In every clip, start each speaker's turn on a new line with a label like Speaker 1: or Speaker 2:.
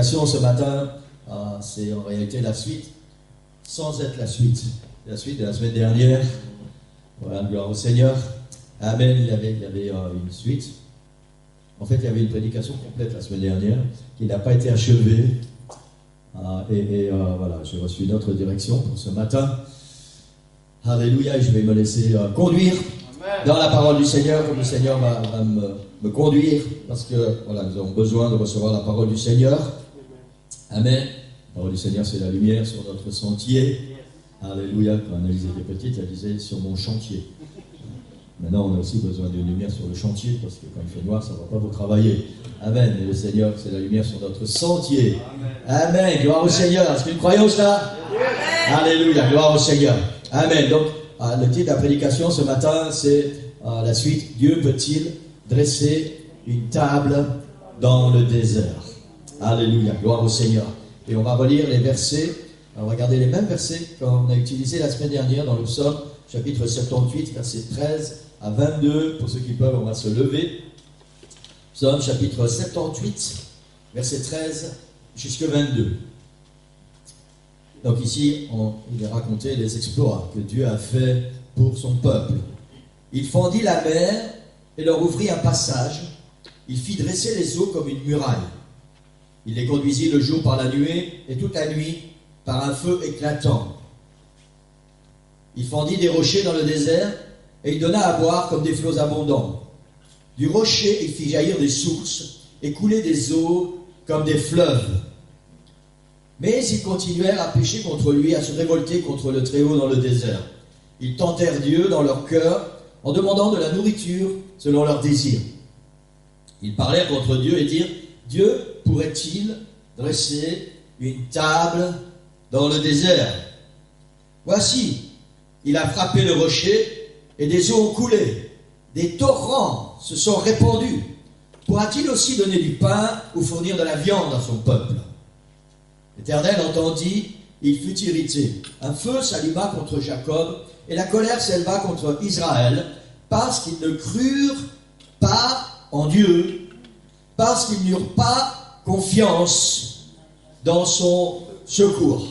Speaker 1: prédication ce matin, c'est en réalité la suite, sans être la suite. La suite de la semaine dernière. Voilà, gloire au Seigneur. Amen. Il y avait une suite. En fait, il y avait une prédication complète la semaine dernière qui n'a pas été achevée. Voilà, j'ai reçu une autre direction pour ce matin. Alléluia, je vais me laisser conduire dans la parole du Seigneur, comme le Seigneur va me conduire, parce que voilà, nous avons besoin de recevoir la parole du Seigneur. Amen. La parole du Seigneur, c'est la lumière sur notre sentier. Alléluia. Quand Annelise était petite, elle disait sur mon chantier. Maintenant, on a aussi besoin d'une lumière sur le chantier, parce que quand il fait noir, ça ne va pas vous travailler. Amen. Et le Seigneur, c'est la lumière sur notre sentier. Amen. Gloire au Seigneur. Est-ce que nous croyons cela? Alléluia. Gloire au Seigneur. Amen. Donc, le titre de la prédication ce matin, c'est la suite. Dieu peut-il dresser une table dans le désert? Alléluia. Gloire au Seigneur. Et on va relire les versets. On va regarder les mêmes versets qu'on a utilisés la semaine dernière dans le psaume, chapitre 78, versets 13 à 22. Pour ceux qui peuvent, on va se lever. Psaume, chapitre 78, verset 13 jusqu'à 22. Donc ici, il est raconté les exploits que Dieu a fait pour son peuple. Il fendit la mer et leur ouvrit un passage. Il fit dresser les eaux comme une muraille. Il les conduisit le jour par la nuée et toute la nuit par un feu éclatant. Il fendit des rochers dans le désert et il donna à boire comme des flots abondants. Du rocher, il fit jaillir des sources et couler des eaux comme des fleuves. Mais ils continuèrent à pécher contre lui, à se révolter contre le Très-Haut dans le désert. Ils tentèrent Dieu dans leur cœur en demandant de la nourriture selon leurs désirs. Ils parlèrent contre Dieu et dirent: Dieu pourrait-il dresser une table dans le désert? Voici, il a frappé le rocher et des eaux ont coulé. Des torrents se sont répandus. Pourra-t-il aussi donner du pain ou fournir de la viande à son peuple? L'Éternel entendit, il fut irrité. Un feu s'alluma contre Jacob et la colère s'éleva contre Israël parce qu'ils ne crurent pas en Dieu, parce qu'ils n'eurent pas confiance dans son secours.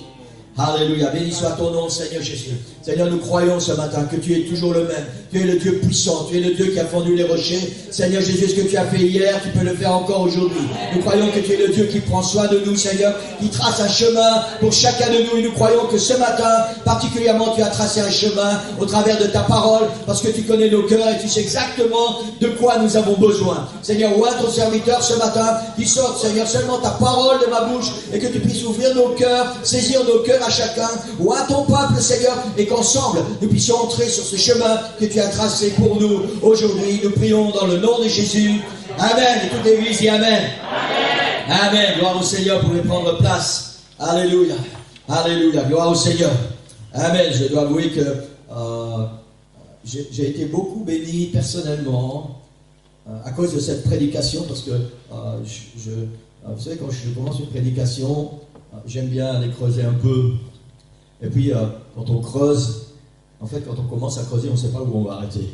Speaker 1: Alléluia, béni soit ton nom, Seigneur Jésus. Seigneur, nous croyons ce matin que tu es toujours le même. Tu es le Dieu puissant, tu es le Dieu qui a fendu les rochers. Seigneur Jésus, ce que tu as fait hier, tu peux le faire encore aujourd'hui. Nous croyons que tu es le Dieu qui prend soin de nous, Seigneur, qui trace un chemin pour chacun de nous. Et nous croyons que ce matin, particulièrement, tu as tracé un chemin au travers de ta parole, parce que tu connais nos cœurs et tu sais exactement de quoi nous avons besoin. Seigneur, ouvre ton serviteur ce matin, qui sorte, Seigneur, seulement ta parole de ma bouche, et que tu puisses ouvrir nos cœurs, saisir nos cœurs à chacun, ou à ton peuple, Seigneur, et qu'ensemble, nous puissions entrer sur ce chemin que tu as tracé pour nous aujourd'hui. Nous prions dans le nom de Jésus. Amen. Et toute l'église dit Amen. Amen. Amen. Gloire au Seigneur. Vous pouvez prendre place. Alléluia. Alléluia. Gloire au Seigneur. Amen. Je dois avouer que j'ai été beaucoup béni personnellement à cause de cette prédication, parce que vous savez, quand je commence une prédication, j'aime bien aller creuser un peu. Et puis, quand on creuse, en fait, quand on commence à creuser, on ne sait pas où on va arrêter.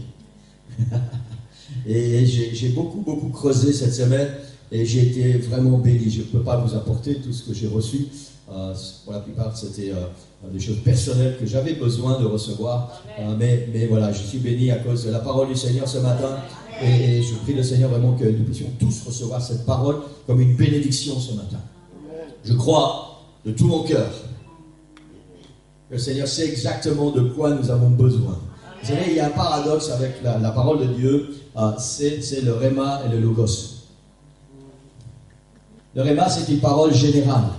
Speaker 1: Et j'ai beaucoup creusé cette semaine, et j'ai été vraiment béni. Je ne peux pas vous apporter tout ce que j'ai reçu. Pour la plupart, c'était des choses personnelles que j'avais besoin de recevoir. Mais voilà, je suis béni à cause de la parole du Seigneur ce matin. Et je prie le Seigneur vraiment que nous puissions tous recevoir cette parole comme une bénédiction ce matin. Je crois de tout mon cœur que le Seigneur sait exactement de quoi nous avons besoin. Vous savez, il y a un paradoxe avec la parole de Dieu, c'est le Réma et le Logos. Le Réma, c'est une parole générale.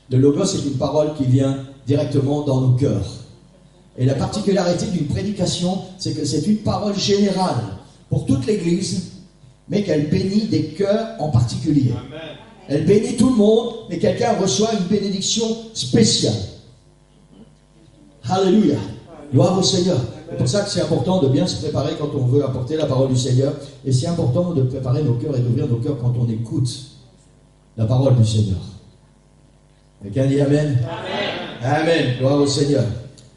Speaker 1: Le Logos, c'est une parole qui vient directement dans nos cœurs. Et la particularité d'une prédication, c'est que c'est une parole générale pour toute l'Église, mais qu'elle bénit des cœurs en particulier. Amen. Elle bénit tout le monde, mais quelqu'un reçoit une bénédiction spéciale. Alléluia. Gloire au Seigneur. C'est pour ça que c'est important de bien se préparer quand on veut apporter la parole du Seigneur. Et c'est important de préparer nos cœurs et d'ouvrir nos cœurs quand on écoute la parole du Seigneur. Quelqu'un dit Amen. Amen. Amen. Gloire au Seigneur.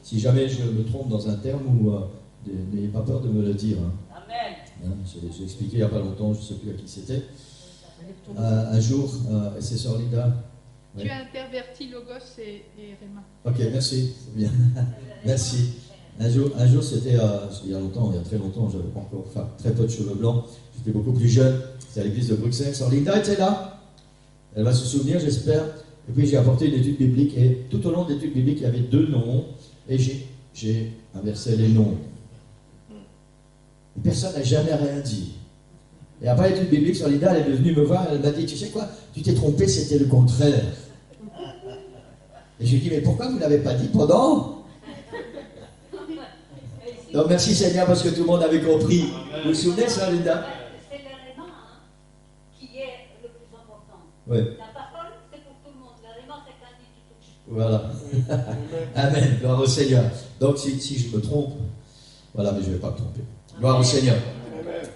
Speaker 1: Si jamais je me trompe dans un terme, n'ayez pas peur de me le dire. Amen. J'ai expliqué il n'y a pas longtemps, je ne sais plus à qui c'était. Un jour, c'est sœur Linda,
Speaker 2: Tu as interverti Logos et Réma.
Speaker 1: Ok, merci, c'est bien. Merci. Un jour c'était, il y a longtemps, il y a très longtemps, j'avais pas encore très peu de cheveux blancs, j'étais beaucoup plus jeune, c'était à l'église de Bruxelles. Linda était là, elle va se souvenir, j'espère. Et puis j'ai apporté une étude biblique, et tout au long de l'étude biblique, il y avait 2 noms, et j'ai inversé les noms. Et personne n'a jamais rien dit. Et après l'étude biblique sur Linda, elle est venue me voir, elle m'a dit, tu sais quoi, tu t'es trompé, c'était le contraire. Et je lui ai dit, mais pourquoi vous ne l'avez pas dit pendant? Donc merci Seigneur parce que tout le monde avait compris. Vous vous souvenez ça, Linda?
Speaker 3: C'est le Réma qui est le plus important.
Speaker 1: Oui.
Speaker 3: La parole, c'est pour tout le monde. Le Réma, c'est quand il touche.
Speaker 1: Voilà. Amen. Gloire au Seigneur. Donc si je me trompe, voilà, mais je ne vais pas me tromper. Gloire au Seigneur.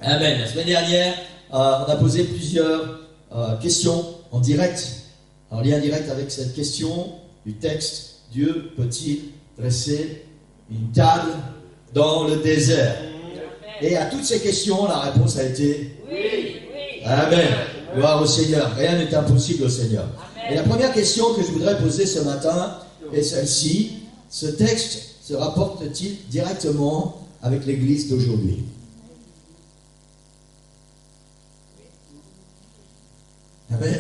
Speaker 1: Amen. La semaine dernière, on a posé plusieurs questions en direct, en lien direct avec cette question du texte. Dieu peut-il dresser une table dans le désert? Et à toutes ces questions, la réponse a été oui. Amen. Gloire au Seigneur. Rien n'est impossible au Seigneur. Amen. Et la première question que je voudrais poser ce matin est celle-ci. Ce texte se rapporte-t-il directement avec l'Église d'aujourd'hui? Amen.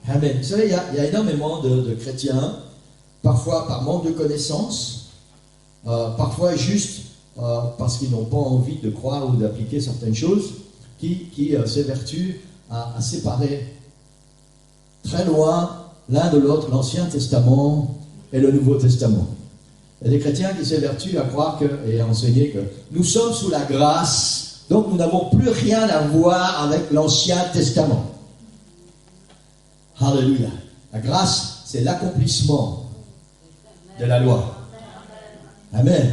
Speaker 1: Amen. Vous savez, il y a énormément de chrétiens, parfois par manque de connaissances, parfois juste parce qu'ils n'ont pas envie de croire ou d'appliquer certaines choses, qui s'évertuent à séparer très loin l'un de l'autre l'Ancien Testament et le Nouveau Testament. Il y a des chrétiens qui s'évertuent à croire et à enseigner que nous sommes sous la grâce, donc nous n'avons plus rien à voir avec l'Ancien Testament. Alléluia. La grâce, c'est l'accomplissement de la loi. Amen.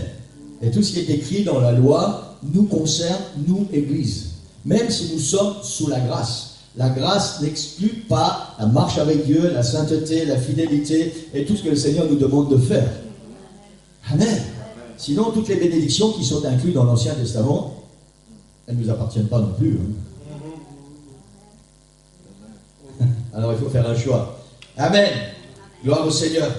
Speaker 1: Et tout ce qui est écrit dans la loi nous concerne, nous, Église. Même si nous sommes sous la grâce. La grâce n'exclut pas la marche avec Dieu, la sainteté, la fidélité et tout ce que le Seigneur nous demande de faire. Amen. Sinon, toutes les bénédictions qui sont incluses dans l'Ancien Testament, elles ne nous appartiennent pas non plus. Alors il faut faire un choix. Amen. Gloire au Seigneur.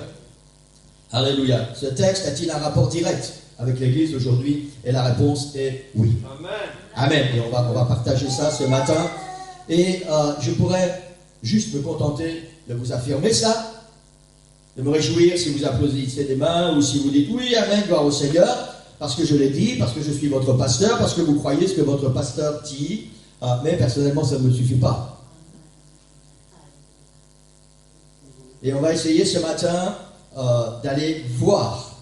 Speaker 1: Alléluia. Ce texte a-t-il un rapport direct avec l'Église d'aujourd'hui? Et la réponse est oui.
Speaker 4: Amen.
Speaker 1: Amen. Et on va partager ça ce matin. Et je pourrais juste me contenter de vous affirmer ça, de me réjouir si vous applaudissez des mains ou si vous dites oui, amen, gloire au Seigneur, parce que je l'ai dit, parce que je suis votre pasteur, parce que vous croyez ce que votre pasteur dit, mais personnellement ça ne me suffit pas. Et on va essayer ce matin d'aller voir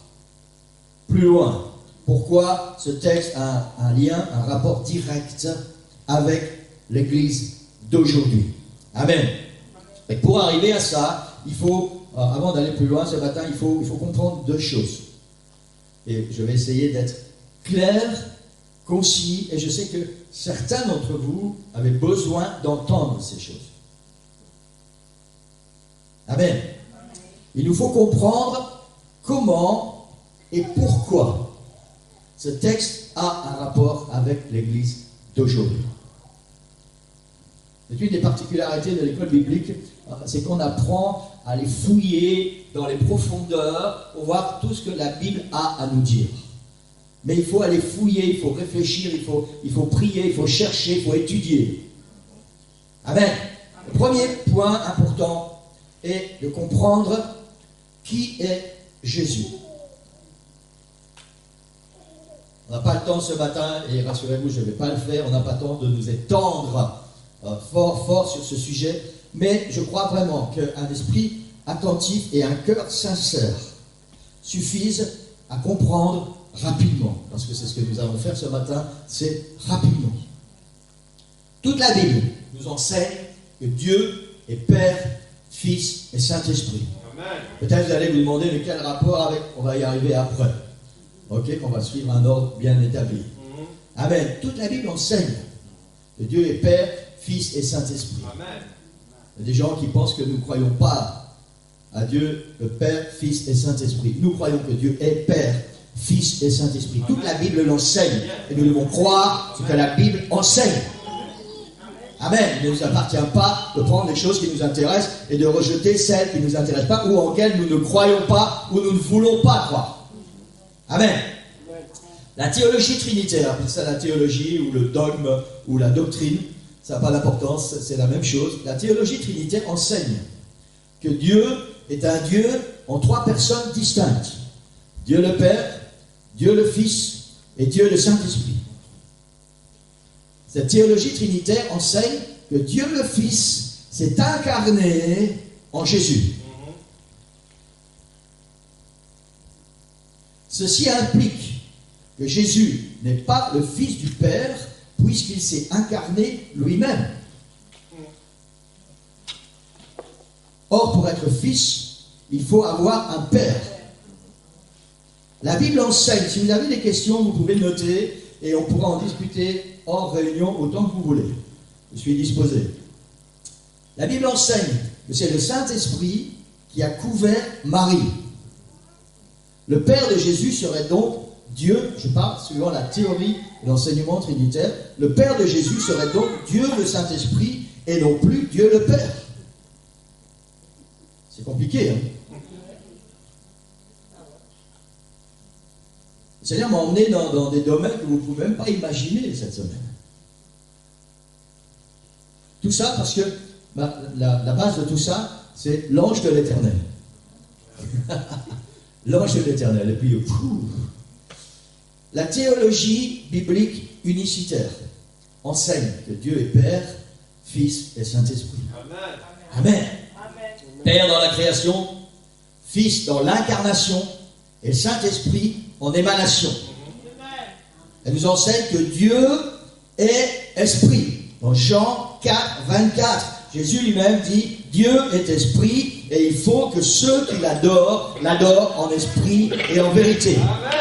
Speaker 1: plus loin pourquoi ce texte a un lien, un rapport direct avec l'Église d'aujourd'hui. Amen. Et pour arriver à ça, il faut, avant d'aller plus loin ce matin, il faut comprendre 2 choses. Et je vais essayer d'être clair, concis, et je sais que certains d'entre vous avaient besoin d'entendre ces choses. Amen. Il nous faut comprendre comment et pourquoi ce texte a un rapport avec l'Église d'aujourd'hui. C'est une des particularités de l'école biblique, c'est qu'on apprend à aller fouiller dans les profondeurs pour voir tout ce que la Bible a à nous dire. Mais il faut aller fouiller, il faut réfléchir, il faut prier, il faut chercher, il faut étudier. Amen. Le premier point important est de comprendre qui est Jésus. On n'a pas le temps ce matin, et rassurez-vous, je ne vais pas le faire, on n'a pas le temps de nous étendre fort sur ce sujet, mais je crois vraiment qu'un esprit attentif et un cœur sincère suffisent à comprendre rapidement, parce que c'est ce que nous allons faire ce matin, c'est rapidement. Toute la Bible nous enseigne que Dieu est Père, Fils et Saint-Esprit. Peut-être vous allez vous demander mais quel rapport avec, on va y arriver après. Ok, on va suivre un ordre bien établi. Amen. Toute la Bible enseigne que Dieu est Père, Fils et Saint-Esprit.
Speaker 4: Amen.
Speaker 1: Il y a des gens qui pensent que nous ne croyons pas à Dieu, le Père, Fils et Saint-Esprit. Nous croyons que Dieu est Père, Fils et Saint-Esprit. Toute la Bible l'enseigne. Et nous devons croire ce que la Bible enseigne. Amen. Il ne nous appartient pas de prendre les choses qui nous intéressent et de rejeter celles qui ne nous intéressent pas ou en quelles nous ne croyons pas ou nous ne voulons pas croire. Amen. La théologie trinitaire, appelle ça la théologie ou le dogme ou la doctrine, ça n'a pas d'importance, c'est la même chose. La théologie trinitaire enseigne que Dieu est un Dieu en 3 personnes distinctes. Dieu le Père, Dieu le Fils et Dieu le Saint-Esprit. Cette théologie trinitaire enseigne que Dieu le Fils s'est incarné en Jésus. Ceci implique que Jésus n'est pas le Fils du Père puisqu'il s'est incarné lui-même. Or, pour être fils, il faut avoir un père. La Bible enseigne, si vous avez des questions, vous pouvez noter et on pourra en discuter hors réunion autant que vous voulez. Je suis disposé. La Bible enseigne que c'est le Saint-Esprit qui a couvert Marie. Le Père de Jésus serait donc Dieu, je parle suivant la théorie de l'enseignement trinitaire, le Père de Jésus serait donc Dieu le Saint-Esprit et non plus Dieu le Père. C'est compliqué, hein? Le Seigneur m'a emmené dans des domaines que vous ne pouvez même pas imaginer cette semaine. Tout ça parce que la base de tout ça, c'est l'ange de l'Éternel. L'ange de l'Éternel. Et puis, la théologie biblique unicitaire enseigne que Dieu est Père, Fils et Saint-Esprit. Amen. Amen. Père dans la création, Fils dans l'incarnation et Saint-Esprit en émanation. Elle nous enseigne que Dieu est esprit. Dans Jean 4, 24, Jésus lui-même dit « Dieu est esprit et il faut que ceux qui l'adorent en esprit et en vérité. »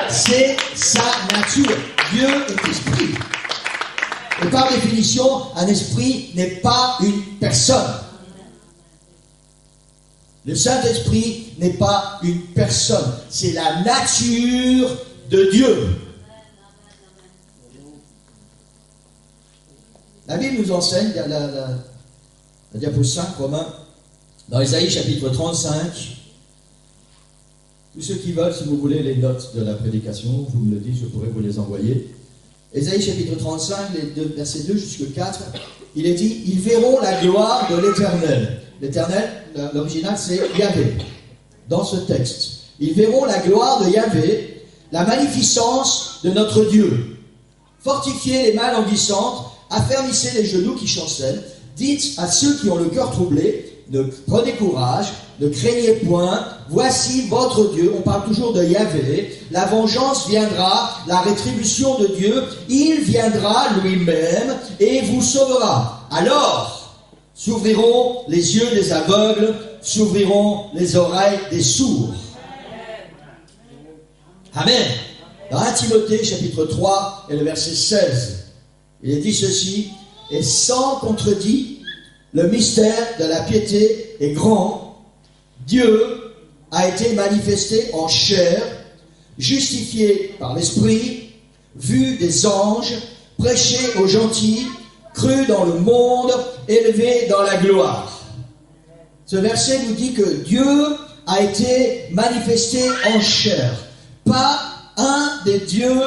Speaker 1: C'est sa nature. Dieu est esprit. Et par définition, un esprit n'est pas une personne. Le Saint-Esprit n'est pas une personne. C'est la nature de Dieu. La Bible nous enseigne, la diapo 5, Romains, dans Ésaïe chapitre 35. Tous ceux qui veulent, si vous voulez les notes de la prédication, vous me le dites, je pourrais vous les envoyer. Ésaïe chapitre 35, versets 2 jusqu'à 4, il est dit « Ils verront la gloire de l'Éternel ». L'Éternel, l'original, c'est Yahvé, dans ce texte. Ils verront la gloire de Yahvé, la magnificence de notre Dieu. Fortifiez les mains languissantes, affermissez les genoux qui chancellent, dites à ceux qui ont le cœur troublé, ne prenez courage, ne craignez point, voici votre Dieu, on parle toujours de Yahvé, la vengeance viendra, la rétribution de Dieu, il viendra lui-même et vous sauvera. Alors, s'ouvriront les yeux des aveugles, s'ouvriront les oreilles des sourds. Amen. Dans 1 Timothée chapitre 3 et le verset 16, il est dit ceci, « Et sans contredit, le mystère de la piété est grand. Dieu a été manifesté en chair, justifié par l'Esprit, vu des anges, prêché aux gentils, cru dans le monde, élevé dans la gloire. » Ce verset nous dit que Dieu a été manifesté en chair. Pas un des dieux,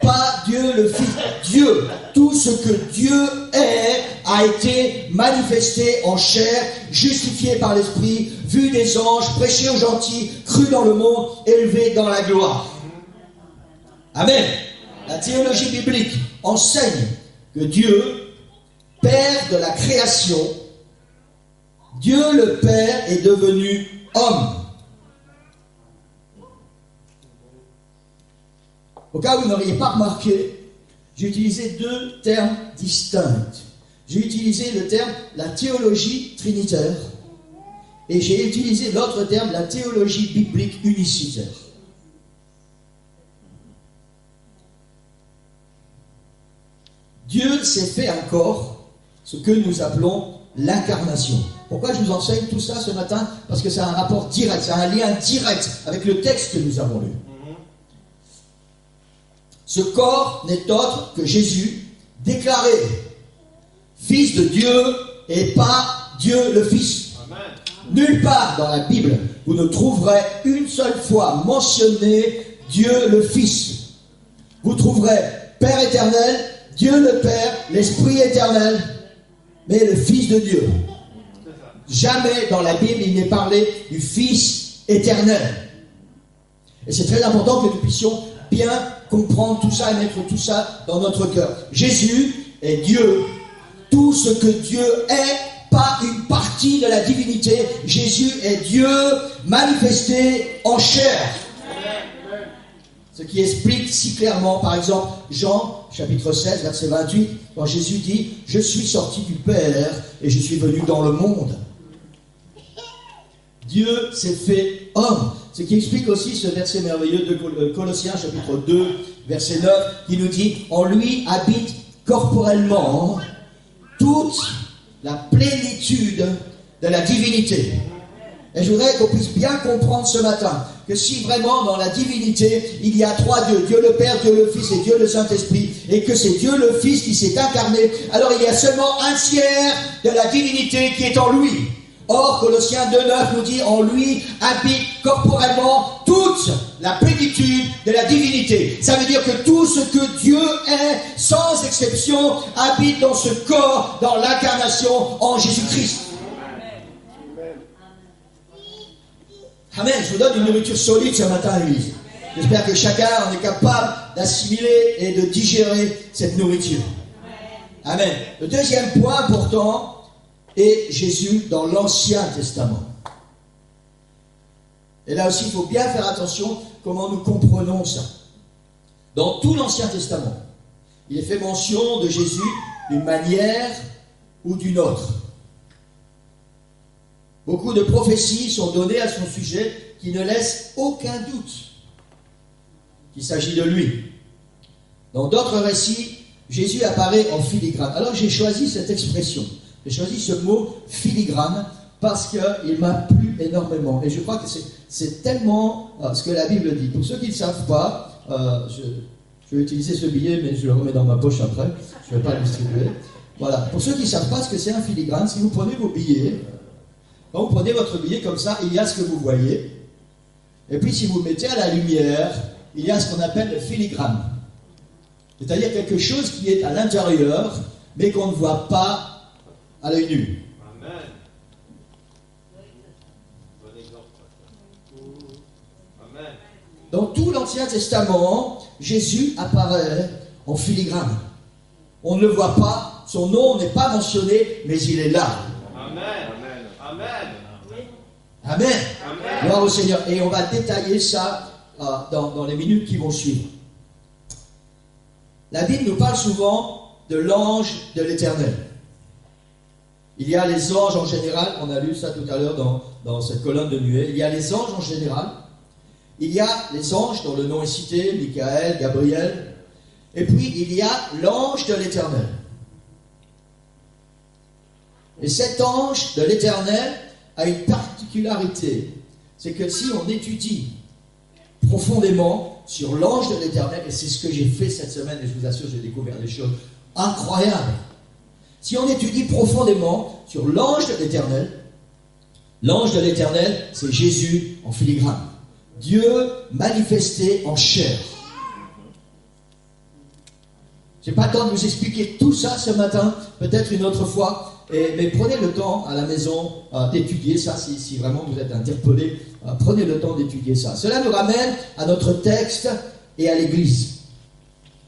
Speaker 1: pas Dieu le Fils. Dieu, tout ce que Dieu est, a été manifesté en chair, justifié par l'Esprit, vu des anges, prêché aux gentils, cru dans le monde, élevé dans la gloire. Amen. La théologie biblique enseigne que Dieu, Père de la création, Dieu le Père est devenu homme. Au cas où vous n'auriez pas remarqué, j'ai utilisé 2 termes distincts. J'ai utilisé le terme la théologie trinitaire et j'ai utilisé l'autre terme la théologie biblique unicitaire. Dieu s'est fait un corps, ce que nous appelons l'incarnation. Pourquoi je vous enseigne tout ça ce matin? Parce que c'est un rapport direct, c'est un lien direct avec le texte que nous avons lu. Ce corps n'est autre que Jésus, déclaré fils de Dieu et pas Dieu le Fils.
Speaker 4: Amen.
Speaker 1: Nulle part dans la Bible, vous ne trouverez une seule fois mentionné Dieu le Fils. Vous trouverez Père éternel, Dieu le Père, l'Esprit éternel, mais le Fils de Dieu. Jamais dans la Bible il n'est parlé du Fils éternel. Et c'est très important que nous puissions bien comprendre tout ça et mettre tout ça dans notre cœur. Jésus est Dieu. Tout ce que Dieu est, pas une partie de la divinité. Jésus est Dieu manifesté en chair. Ce qui explique si clairement, par exemple, Jean, chapitre 16, verset 28, quand Jésus dit « Je suis sorti du Père et je suis venu dans le monde ». Dieu s'est fait homme. Ce qui explique aussi ce verset merveilleux de Colossiens, chapitre 2, verset 9, qui nous dit « En lui habite corporellement toute la plénitude de la divinité ». Et je voudrais qu'on puisse bien comprendre ce matin que si vraiment dans la divinité, il y a trois dieux, Dieu le Père, Dieu le Fils et Dieu le Saint-Esprit, et que c'est Dieu le Fils qui s'est incarné, alors il y a seulement un tiers de la divinité qui est en lui. Or, Colossiens 2,9 nous dit, en lui habite corporellement toute la plénitude de la divinité. Ça veut dire que tout ce que Dieu est, sans exception, habite dans ce corps, dans l'incarnation en Jésus-Christ. Amen. Je vous donne une nourriture solide ce matin à l'église. J'espère que chacun en est capable d'assimiler et de digérer cette nourriture. Amen. Le deuxième point important est Jésus dans l'Ancien Testament. Et là aussi, il faut bien faire attention comment nous comprenons ça. Dans tout l'Ancien Testament, il est fait mention de Jésus d'une manière ou d'une autre. Beaucoup de prophéties sont données à son sujet qui ne laissent aucun doute qu'il s'agit de lui. Dans d'autres récits, Jésus apparaît en filigrane. Alors j'ai choisi cette expression, j'ai choisi ce mot filigrane parce qu'il m'a plu énormément. Et je crois que c'est tellement ce que la Bible dit. Pour ceux qui ne savent pas, je vais utiliser ce billet, mais je le remets dans ma poche après, je ne vais pas le distribuer. Voilà. Pour ceux qui ne savent pas ce que c'est un filigrane, si vous prenez vos billets, donc, vous prenez votre billet comme ça, il y a ce que vous voyez. Et puis, si vous le mettez à la lumière, il y a ce qu'on appelle le filigrane. C'est-à-dire quelque chose qui est à l'intérieur, mais qu'on ne voit pas à l'œil nu.
Speaker 4: Amen. Bon exemple. Amen.
Speaker 1: Dans tout l'Ancien Testament, Jésus apparaît en filigrane. On ne le voit pas, son nom n'est pas mentionné, mais il est là.
Speaker 4: Amen. Amen.
Speaker 1: Amen.
Speaker 4: Amen.
Speaker 1: Gloire au Seigneur. Et on va détailler ça dans les minutes qui vont suivre. La Bible nous parle souvent de l'ange de l'Éternel. Il y a les anges en général, on a lu ça tout à l'heure dans cette colonne de nuée. Il y a les anges en général. Il y a les anges dont le nom est cité, Michael, Gabriel. Et puis il y a l'ange de l'Éternel. Et cet ange de l'Éternel a une particularité, c'est que si on étudie profondément sur l'ange de l'Éternel, et c'est ce que j'ai fait cette semaine, et je vous assure, j'ai découvert des choses incroyables. Si on étudie profondément sur l'ange de l'Éternel, c'est Jésus en filigrane. Dieu manifesté en chair. Je n'ai pas le temps de vous expliquer tout ça ce matin, peut-être une autre fois. Mais prenez le temps à la maison d'étudier ça, si vraiment vous êtes interpellé, prenez le temps d'étudier ça. Cela nous ramène à notre texte et à l'église.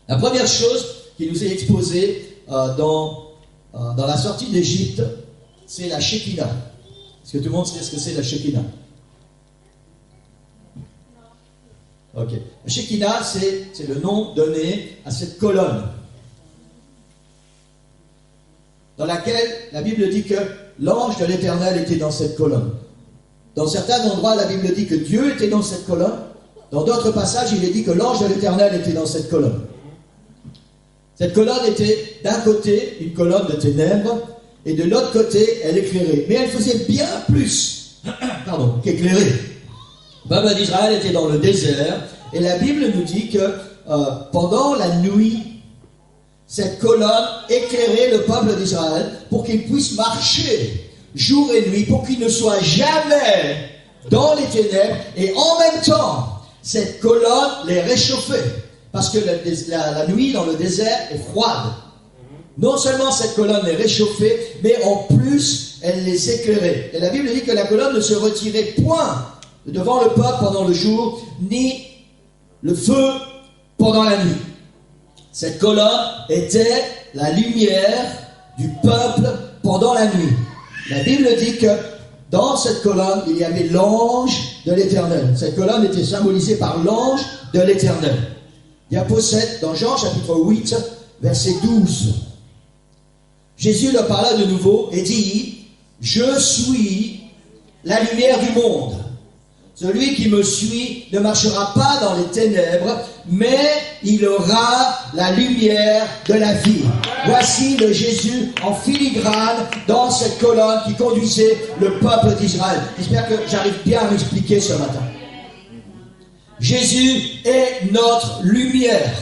Speaker 1: La première chose qui nous est exposée dans la sortie d'Égypte, c'est la Shekinah. Est-ce que tout le monde sait ce que c'est la Shekinah? Ok. La Shekinah, c'est le nom donné à cette colonne, dans laquelle la Bible dit que l'ange de l'Éternel était dans cette colonne. Dans certains endroits, la Bible dit que Dieu était dans cette colonne. Dans d'autres passages, il est dit que l'ange de l'Éternel était dans cette colonne. Cette colonne était d'un côté une colonne de ténèbres, et de l'autre côté, elle éclairait. Mais elle faisait bien plus qu'éclairer. Le peuple d'Israël était dans le désert, et la Bible nous dit que pendant la nuit, Cette colonne éclairait le peuple d'Israël pour qu'il puisse marcher jour et nuit, pour qu'il ne soit jamais dans les ténèbres. Et en même temps, cette colonne les réchauffait. Parce que la nuit dans le désert est froide. Non seulement cette colonne les réchauffait, mais en plus, elle les éclairait. Et la Bible dit que la colonne ne se retirait point devant le peuple pendant le jour, ni le feu pendant la nuit. Cette colonne était la lumière du peuple pendant la nuit. La Bible dit que dans cette colonne, il y avait l'ange de l'Éternel. Cette colonne était symbolisée par l'ange de l'Éternel. Diapo 7, dans Jean chapitre 8, verset 12. Jésus leur parla de nouveau et dit, « Je suis la lumière du monde. Celui qui me suit ne marchera pas dans les ténèbres, mais il aura la lumière de la vie. » Voici le Jésus en filigrane dans cette colonne qui conduisait le peuple d'Israël. J'espère que j'arrive bien à m'expliquer ce matin. Jésus est notre lumière.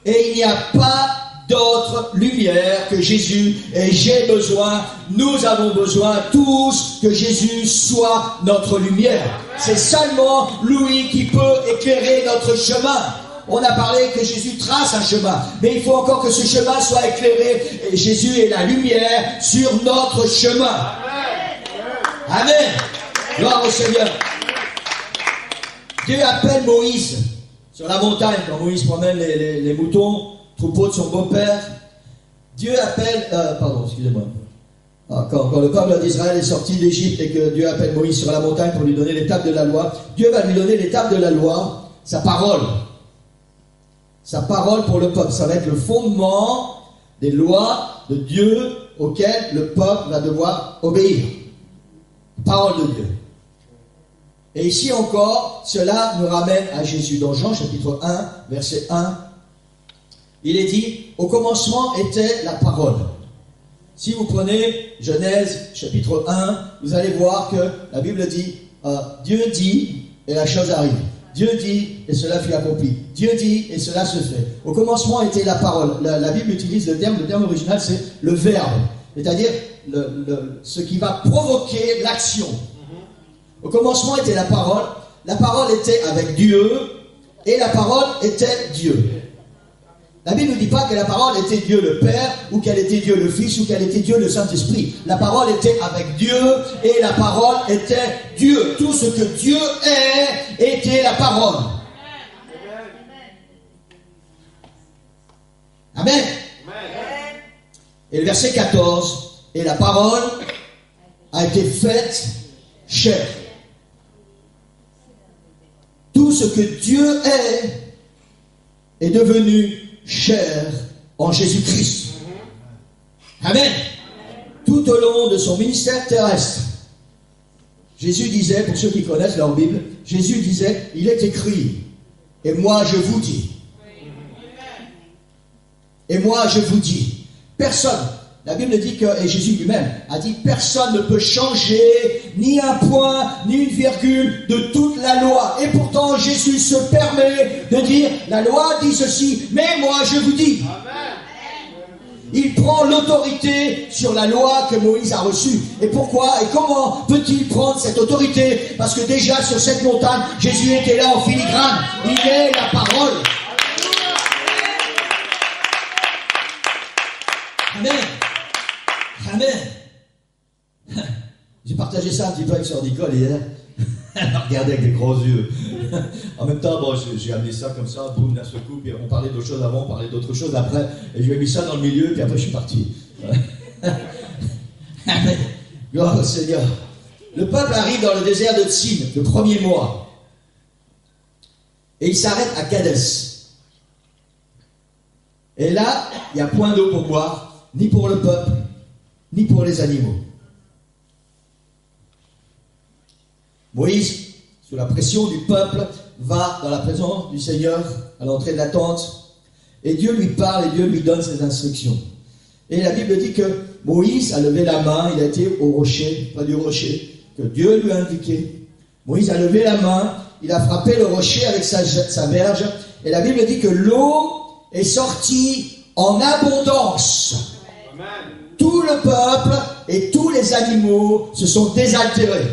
Speaker 1: Et il n'y a pas d'autre lumière que Jésus. Et j'ai besoin, nous avons besoin tous que Jésus soit notre lumière. C'est seulement lui qui peut éclairer notre chemin. On a parlé que Jésus trace un chemin, mais il faut encore que ce chemin soit éclairé. Et Jésus est la lumière sur notre chemin. Amen. Gloire au Seigneur. Dieu appelle Moïse sur la montagne, quand Moïse promène les moutons, troupeaux de son beau-père. Dieu appelle, excusez-moi. Quand le peuple d'Israël est sorti d'Égypte et que Dieu appelle Moïse sur la montagne pour lui donner l'étape de la loi, Dieu va lui donner l'étape de la loi, sa parole. Sa parole pour le peuple. Ça va être le fondement des lois de Dieu auxquelles le peuple va devoir obéir. Parole de Dieu. Et ici encore, cela nous ramène à Jésus. Dans Jean chapitre 1, verset 1, il est dit, au commencement était la parole. Si vous prenez Genèse chapitre 1, vous allez voir que la Bible dit, Dieu dit et la chose arrive. Dieu dit et cela fut accompli. Dieu dit et cela se fait. Au commencement était la parole. La Bible utilise le terme original, c'est le verbe. C'est-à-dire ce qui va provoquer l'action. Au commencement était la parole était avec Dieu, et la parole était Dieu. La Bible ne dit pas que la parole était Dieu le Père, ou qu'elle était Dieu le Fils, ou qu'elle était Dieu le Saint-Esprit. La parole était avec Dieu, et la parole était Dieu. Tout ce que Dieu est, était la parole. Amen. Et le verset 14, et la parole a été faite chair. Tout ce que Dieu est devenu chair en Jésus-Christ. Amen. Tout au long de son ministère terrestre, Jésus disait, pour ceux qui connaissent leur Bible, Jésus disait, il est écrit, et moi je vous dis. Et moi je vous dis. Personne. La Bible dit que, et Jésus lui-même a dit, personne ne peut changer ni un point, ni une virgule de toute la loi. Et pourtant, Jésus se permet de dire, la loi dit ceci, mais moi je vous dis. Il prend l'autorité sur la loi que Moïse a reçue. Et pourquoi et comment peut-il prendre cette autorité? Parce que déjà sur cette montagne, Jésus était là en filigrane. Il est la parole. Amen. Amen. J'ai partagé ça un petit peu avec Sœur Nicole hier. Elle m'a regardé avec des gros yeux. En même temps, bon, j'ai amené ça comme ça, boum, d'un seul coup, puis on parlait d'autres choses avant, on parlait d'autres choses après, et je lui ai mis ça dans le milieu, puis après je suis parti. Amen. Gloire au Seigneur. Le peuple arrive dans le désert de Tsin, le premier mois. Et il s'arrête à Kadès. Et là, il n'y a point d'eau pour boire, ni pour le peuple, ni pour les animaux. Moïse, sous la pression du peuple, va dans la présence du Seigneur à l'entrée de la tente, et Dieu lui parle et Dieu lui donne ses instructions. Et la Bible dit que Moïse a levé la main, il a été au rocher, près du rocher, que Dieu lui a indiqué. Moïse a levé la main, il a frappé le rocher avec sa verge, et la Bible dit que l'eau est sortie en abondance.
Speaker 4: Amen.
Speaker 1: Tout le peuple et tous les animaux se sont désaltérés.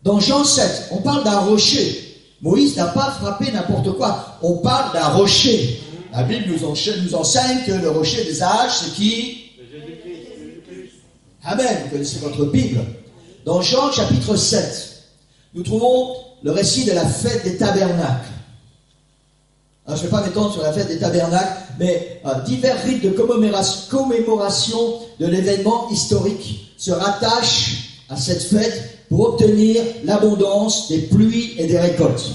Speaker 1: Dans Jean 7, on parle d'un rocher. Moïse n'a pas frappé n'importe quoi. On parle d'un rocher. La Bible nous enseigne que le rocher des âges, c'est qui? Amen, vous connaissez votre Bible. Dans Jean chapitre 7, nous trouvons le récit de la fête des tabernacles. Alors, je ne vais pas m'étendre sur la fête des tabernacles, mais divers rites de commémoration de l'événement historique se rattachent à cette fête pour obtenir l'abondance des pluies et des récoltes.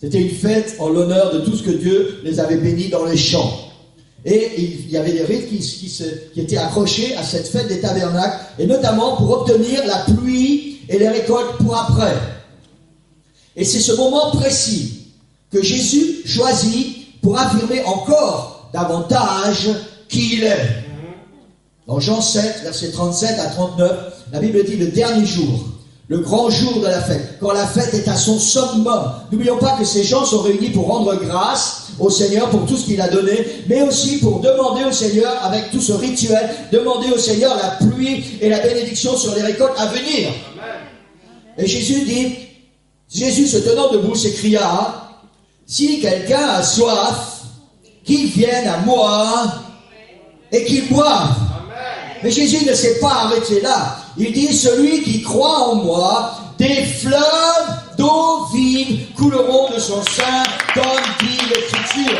Speaker 1: C'était une fête en l'honneur de tout ce que Dieu les avait bénis dans les champs. Et il y avait des rites qui étaient accrochés à cette fête des tabernacles, et notamment pour obtenir la pluie et les récoltes pour après. Et c'est ce moment précis que Jésus choisit pour affirmer encore davantage qui il est. Dans Jean 7, versets 37 à 39, la Bible dit le dernier jour, le grand jour de la fête, quand la fête est à son summum. N'oublions pas que ces gens sont réunis pour rendre grâce au Seigneur pour tout ce qu'il a donné, mais aussi pour demander au Seigneur, avec tout ce rituel, demander au Seigneur la pluie et la bénédiction sur les récoltes à venir. Et Jésus se tenant debout s'écria, si quelqu'un a soif, qu'il vienne à moi et qu'il boive. Mais Jésus ne s'est pas arrêté là. Il dit, celui qui croit en moi, des fleuves d'eau vive couleront de son sein, comme dit l'Écriture.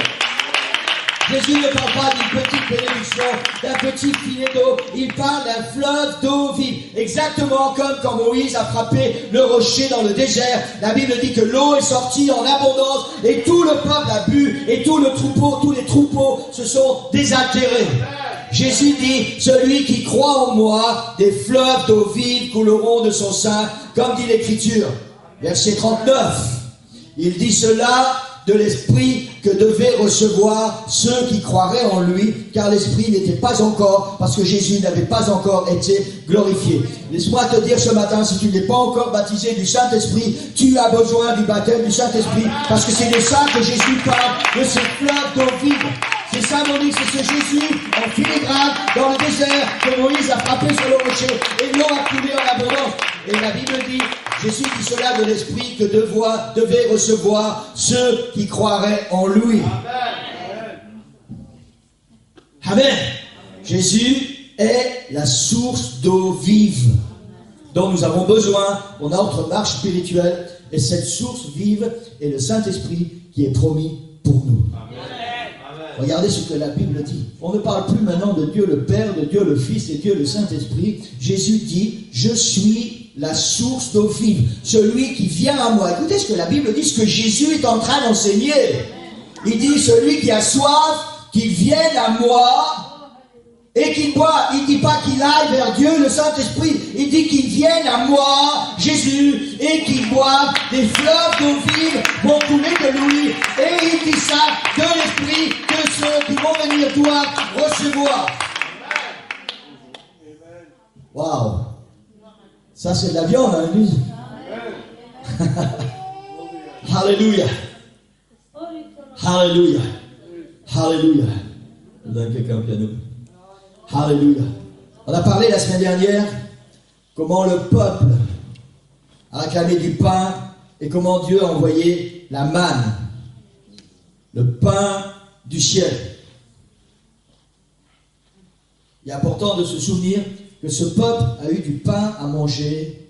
Speaker 1: Jésus ne parle pas d'une petite bénédiction, d'un petit filet d'eau. Il parle d'un fleuve d'eau vive. Exactement comme quand Moïse a frappé le rocher dans le désert. La Bible dit que l'eau est sortie en abondance et tout le peuple a bu et tous les troupeaux se sont désaltérés. Jésus dit, celui qui croit en moi, des fleuves d'eau vive couleront de son sein, comme dit l'Écriture. Verset 39. Il dit cela de l'Esprit que devaient recevoir ceux qui croiraient en lui, car l'Esprit n'était pas encore, parce que Jésus n'avait pas encore été glorifié. Laisse-moi te dire ce matin, si tu n'es pas encore baptisé du Saint-Esprit, tu as besoin du baptême du Saint-Esprit, parce que c'est de ça que Jésus parle, de ces fleuves d'eau vive. C'est symbolique, c'est ce Jésus en filigrane dans le désert que Moïse a frappé sur le rocher et l'eau a coulé en abondance. Et la Bible dit, Jésus dit cela de l'Esprit que devaient recevoir ceux qui croiraient en lui. Amen. Jésus est la source d'eau vive dont nous avons besoin pour notre marche spirituelle. Et cette source vive est le Saint-Esprit qui est promis pour nous. Regardez ce que la Bible dit. On ne parle plus maintenant de Dieu le Père, de Dieu le Fils et Dieu le Saint-Esprit. Jésus dit, je suis la source d'eau vive, celui qui vient à moi. Écoutez ce que la Bible dit, ce que Jésus est en train d'enseigner. Il dit, celui qui a soif, qu'il vienne à moi et qu'il boive. Il ne dit pas qu'il aille vers Dieu, le Saint-Esprit. Il dit qu'il vienne à moi, Jésus, et qu'il boive. Des fleuves d'eau vive vont couler de lui. Et il dit ça de l'Esprit que ceux qui vont venir doivent recevoir. Waouh! Ça, c'est de la viande, hein, lui? Alléluia! Alléluia! Alléluia! Je donne quelqu'un au piano. Alléluia. On a parlé la semaine dernière comment le peuple a réclamé du pain et comment Dieu a envoyé la manne, le pain du ciel. Il est important de se souvenir que ce peuple a eu du pain à manger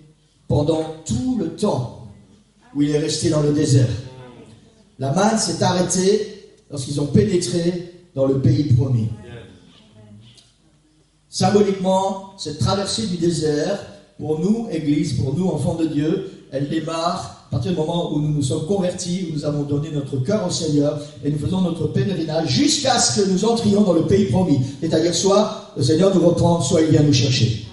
Speaker 1: pendant tout le temps où il est resté dans le désert. La manne s'est arrêtée lorsqu'ils ont pénétré dans le pays promis. Symboliquement, cette traversée du désert, pour nous, Église, pour nous, enfants de Dieu, elle démarre à partir du moment où nous nous sommes convertis, où nous avons donné notre cœur au Seigneur et nous faisons notre pèlerinage jusqu'à ce que nous entrions dans le pays promis. C'est-à-dire soit le Seigneur nous reprend, soit il vient nous chercher.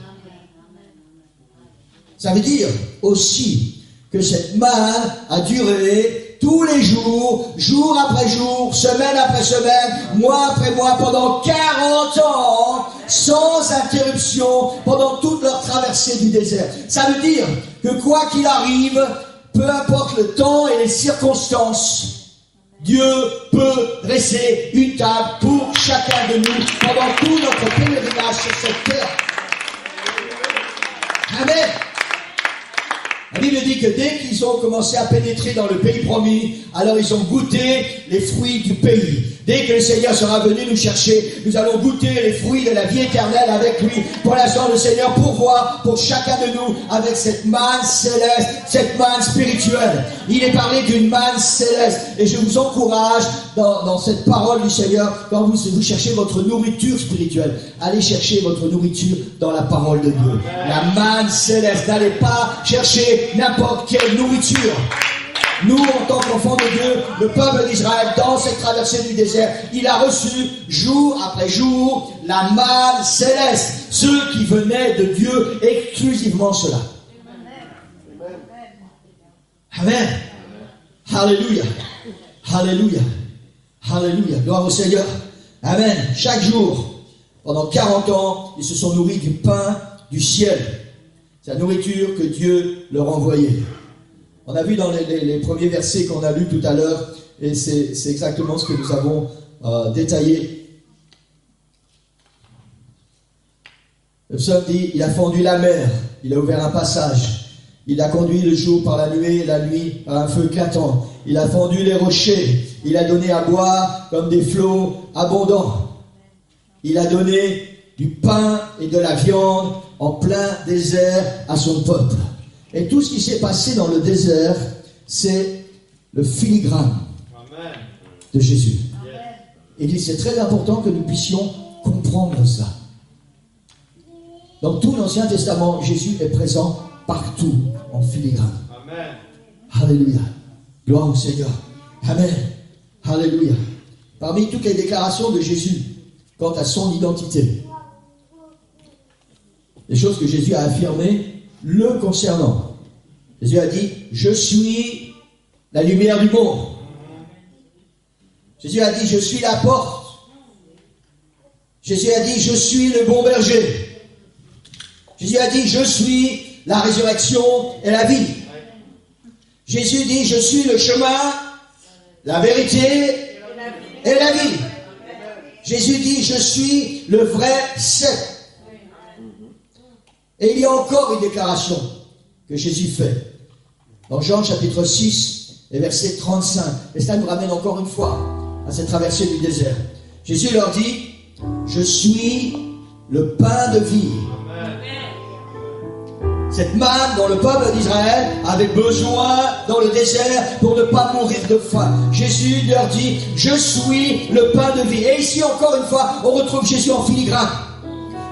Speaker 1: Ça veut dire aussi que cette manne a duré tous les jours, jour après jour, semaine après semaine, mois après mois, pendant 40 ans, sans interruption, pendant toute leur traversée du désert. Ça veut dire que quoi qu'il arrive, peu importe le temps et les circonstances, Dieu peut dresser une table pour chacun de nous pendant tout notre pèlerinage sur cette terre. Amen. La Bible dit que dès qu'ils ont commencé à pénétrer dans le pays promis, alors ils ont goûté les fruits du pays. Dès que le Seigneur sera venu nous chercher, nous allons goûter les fruits de la vie éternelle avec lui. Pour l'instant, le Seigneur pourvoit pour chacun de nous avec cette manne céleste, cette manne spirituelle. Il est parlé d'une manne céleste. Et je vous encourage dans cette parole du Seigneur, quand vous cherchez votre nourriture spirituelle, allez chercher votre nourriture dans la parole de Dieu. La manne céleste. N'allez pas chercher n'importe quelle nourriture. Nous, en tant qu'enfants de Dieu, le peuple d'Israël, dans cette traversée du désert, il a reçu, jour après jour, la manne céleste. Ceux qui venaient de Dieu, exclusivement cela. Amen. Alléluia. Alléluia. Alléluia. Gloire au Seigneur. Amen. Chaque jour, pendant 40 ans, ils se sont nourris du pain du ciel. C'est la nourriture que Dieu leur envoyait. On a vu dans les premiers versets qu'on a lus tout à l'heure, et c'est exactement ce que nous avons détaillé. Le psaume dit, il a fendu la mer, il a ouvert un passage, il a conduit le jour par la nuée et la nuit par un feu éclatant, il a fendu les rochers, il a donné à boire comme des flots abondants, il a donné du pain et de la viande en plein désert à son peuple. Et tout ce qui s'est passé dans le désert, c'est le filigrane de Jésus. Il dit, c'est très important que nous puissions comprendre ça. Dans tout l'Ancien Testament, Jésus est présent partout en filigrane. Amen. Alléluia. Gloire au Seigneur. Amen. Alléluia. Parmi toutes les déclarations de Jésus quant à son identité, les choses que Jésus a affirmées le concernant. Jésus a dit, je suis la lumière du monde. Jésus a dit, je suis la porte. Jésus a dit, je suis le bon berger. Jésus a dit, je suis la résurrection et la vie. Jésus dit, je suis le chemin, la vérité et la vie. Jésus dit, je suis le vrai cep. Et il y a encore une déclaration que Jésus fait. Dans Jean chapitre 6 et verset 35. Et cela nous ramène encore une fois à cette traversée du désert. Jésus leur dit, je suis le pain de vie. Cette manne dont le peuple d'Israël avait besoin dans le désert pour ne pas mourir de faim. Jésus leur dit, je suis le pain de vie. Et ici encore une fois, on retrouve Jésus en filigrane.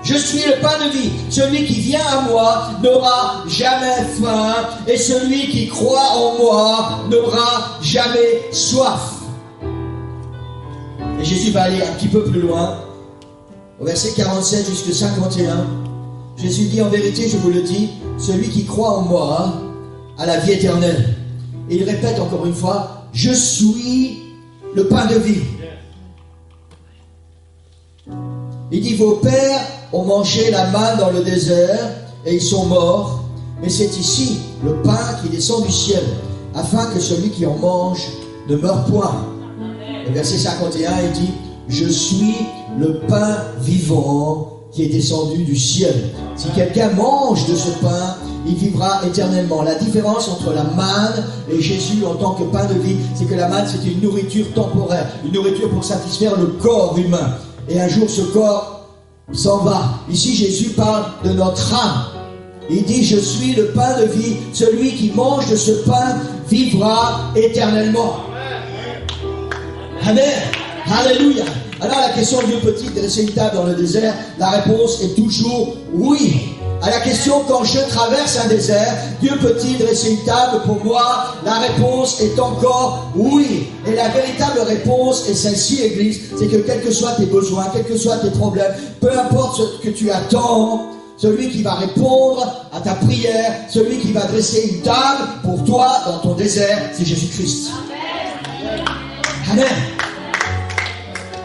Speaker 1: Je suis le pain de vie. Celui qui vient à moi n'aura jamais faim. Et celui qui croit en moi n'aura jamais soif. Et Jésus va aller un petit peu plus loin. Au verset 47 jusqu'à 51. Jésus dit, en vérité, je vous le dis, celui qui croit en moi a la vie éternelle. Et il répète encore une fois, je suis le pain de vie. Il dit, vos pères ont mangé la manne dans le désert et ils sont morts. Mais c'est ici le pain qui descend du ciel, afin que celui qui en mange ne meure point. Et verset 51, il dit, je suis le pain vivant qui est descendu du ciel. Si quelqu'un mange de ce pain, il vivra éternellement. La différence entre la manne et Jésus en tant que pain de vie, c'est que la manne, c'est une nourriture temporaire, une nourriture pour satisfaire le corps humain. Et un jour, ce corps s'en va. Ici, Jésus parle de notre âme. Il dit, je suis le pain de vie. Celui qui mange de ce pain vivra éternellement. Amen. Alléluia. Alors la question, Dieu peut-il dresser une table dans le désert? La réponse est toujours oui. À la question, quand je traverse un désert, Dieu peut-il dresser une table pour moi? La réponse est encore oui. Et la véritable réponse est celle-ci, Église, c'est que quels que soient tes besoins, quels que soient tes problèmes, peu importe ce que tu attends, celui qui va répondre à ta prière, celui qui va dresser une table pour toi dans ton désert, c'est Jésus-Christ. Amen.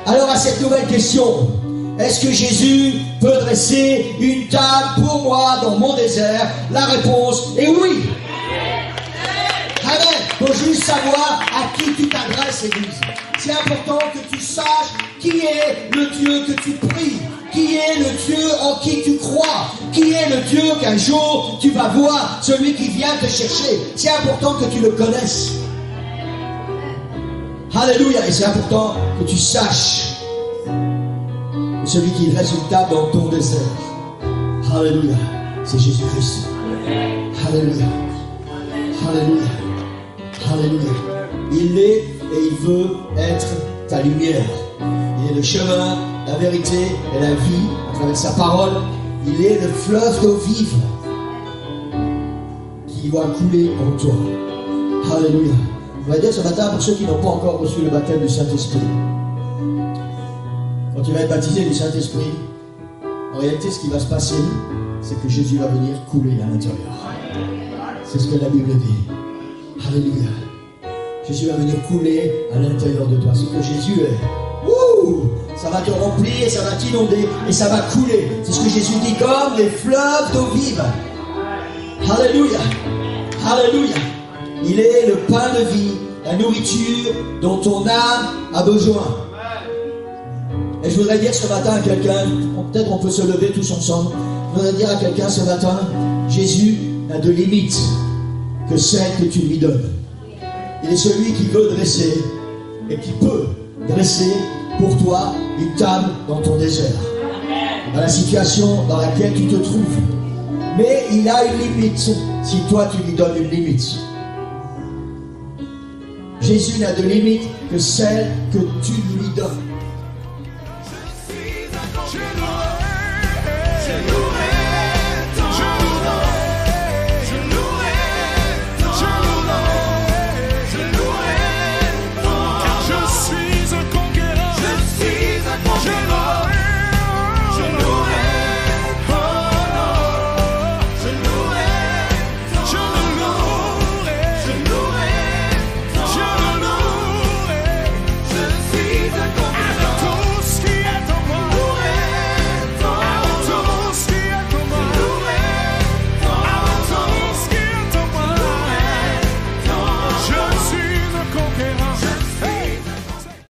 Speaker 1: Alors à cette nouvelle question, est-ce que Jésus peut dresser une table pour moi dans mon désert? La réponse est oui. Amen. Il faut juste savoir à qui tu t'adresses, Église. C'est important que tu saches qui est le Dieu que tu pries, qui est le Dieu en qui tu crois, qui est le Dieu qu'un jour tu vas voir, celui qui vient te chercher. C'est important que tu le connaisses. Alléluia. Et c'est important que tu saches que celui qui dresse une table dans ton désert, alléluia, c'est Jésus-Christ. Alléluia. Alléluia. Alléluia. Il est et il veut être ta lumière. Il est le chemin, la vérité et la vie à travers sa parole. Il est le fleuve d'eau vive qui va couler en toi. Alléluia. On va dire ce matin pour ceux qui n'ont pas encore reçu le baptême du Saint-Esprit. Quand tu vas être baptisé du Saint-Esprit, en réalité ce qui va se passer, c'est que Jésus va venir couler à l'intérieur. C'est ce que la Bible dit. Alléluia. Jésus va venir couler à l'intérieur de toi. Ce que Jésus est. Wouh! Ça va te remplir, ça va t'inonder et ça va couler. C'est ce que Jésus dit, comme les fleuves d'eau vive. Alléluia. Alléluia. Il est le pain de vie, la nourriture dont ton âme a besoin. Et je voudrais dire ce matin à quelqu'un, peut-être on peut se lever tous ensemble. Je voudrais dire à quelqu'un ce matin, Jésus n'a de limite que celle que tu lui donnes. Il est celui qui veut dresser et qui peut dresser pour toi une table dans ton désert, dans la situation dans laquelle tu te trouves. Mais il a une limite si toi tu lui donnes une limite. Jésus n'a de limite que celle que tu lui donnes.